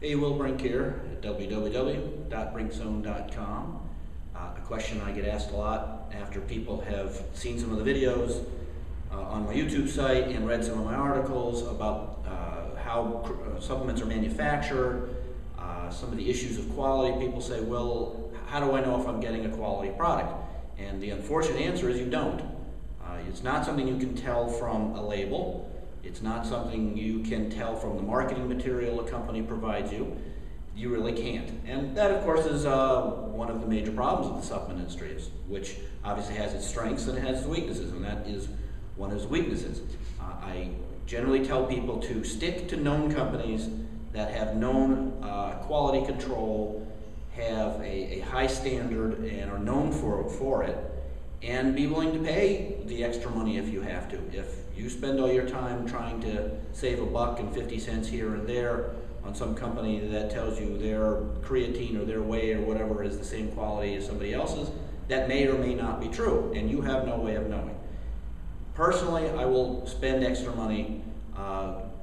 Hey, Will Brink here at www.brinkzone.com. A question I get asked a lot after people have seen some of the videos on my YouTube site and read some of my articles about how supplements are manufactured, some of the issues of quality. People say, well, how do I know if I'm getting a quality product? And the unfortunate answer is you don't. It's not something you can tell from a label. It's not something you can tell from the marketing material a company provides you. You really can't. And that, of course, is one of the major problems of the supplement industry, which obviously has its strengths and it has its weaknesses, and that is one of its weaknesses. I generally tell people to stick to known companies that have known quality control, have a high standard, and are known for it, and be willing to pay the extra money if you have to. If you spend all your time trying to save $1.50 here and there on some company that tells you their creatine or their whey or whatever is the same quality as somebody else's, that may or may not be true, and you have no way of knowing. Personally, I will spend extra money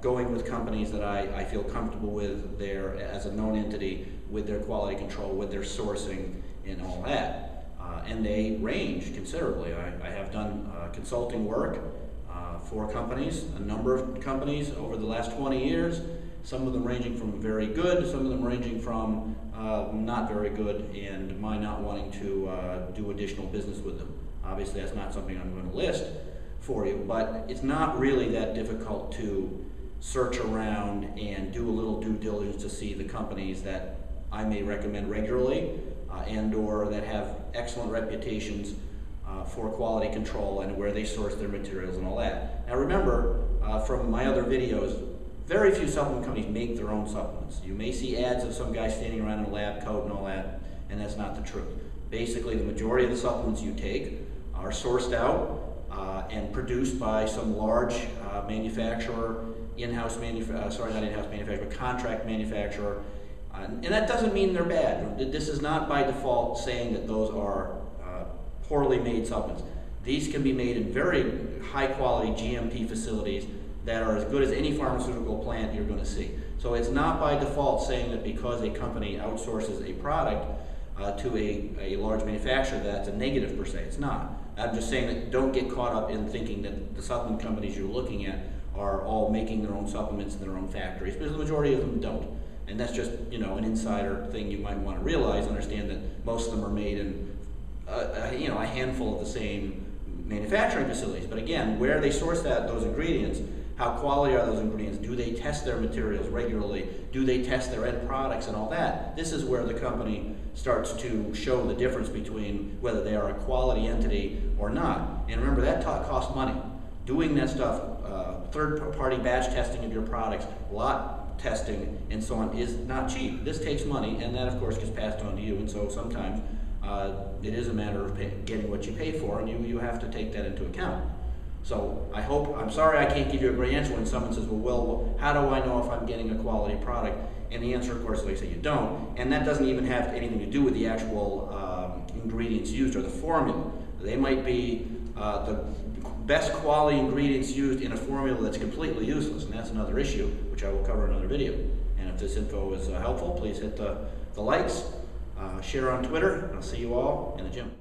going with companies that I feel comfortable with as a known entity, with their quality control, with their sourcing, and all that. And they range considerably. I have done consulting work for companies, a number of companies over the last 20 years, some of them ranging from very good, some of them ranging from not very good, and my not wanting to do additional business with them. Obviously, that's not something I'm going to list for you, but it's not really that difficult to search around and do a little due diligence to see the companies that I may recommend regularly and or that have excellent reputations for quality control and where they source their materials and all that. Now remember, from my other videos, very few supplement companies make their own supplements. You may see ads of some guy standing around in a lab coat and all that, and that's not the truth. Basically, the majority of the supplements you take are sourced out and produced by some large manufacturer, contract manufacturer. And that doesn't mean they're bad. This is not by default saying that those are poorly made supplements. These can be made in very high quality GMP facilities that are as good as any pharmaceutical plant you're going to see. So it's not by default saying that because a company outsources a product to a large manufacturer that's a negative per se. It's not. I'm just saying that don't get caught up in thinking that the supplement companies you're looking at are all making their own supplements in their own factories, because the majority of them don't. And that's just, an insider thing you might want to realize. Understand that most of them are made in a handful of the same manufacturing facilities. But again, where they source those ingredients, how quality are those ingredients? Do they test their materials regularly? Do they test their end products and all that? This is where the company starts to show the difference between whether they are a quality entity or not. And remember, that costs money. Doing that stuff, third-party batch testing of your products, lot testing, and so on is not cheap. This takes money, and that, of course, gets passed on to you. And so sometimes it is a matter of getting what you pay for, and you have to take that into account. So I'm sorry I can't give you a great answer when someone says, well, how do I know if I'm getting a quality product? And the answer, of course, like I say, you don't. And that doesn't even have anything to do with the actual ingredients used or the formula. They might be the best quality ingredients used in a formula that's completely useless, and that's another issue, which I will cover in another video. And if this info is helpful, please hit the likes, share on Twitter, and I'll see you all in the gym.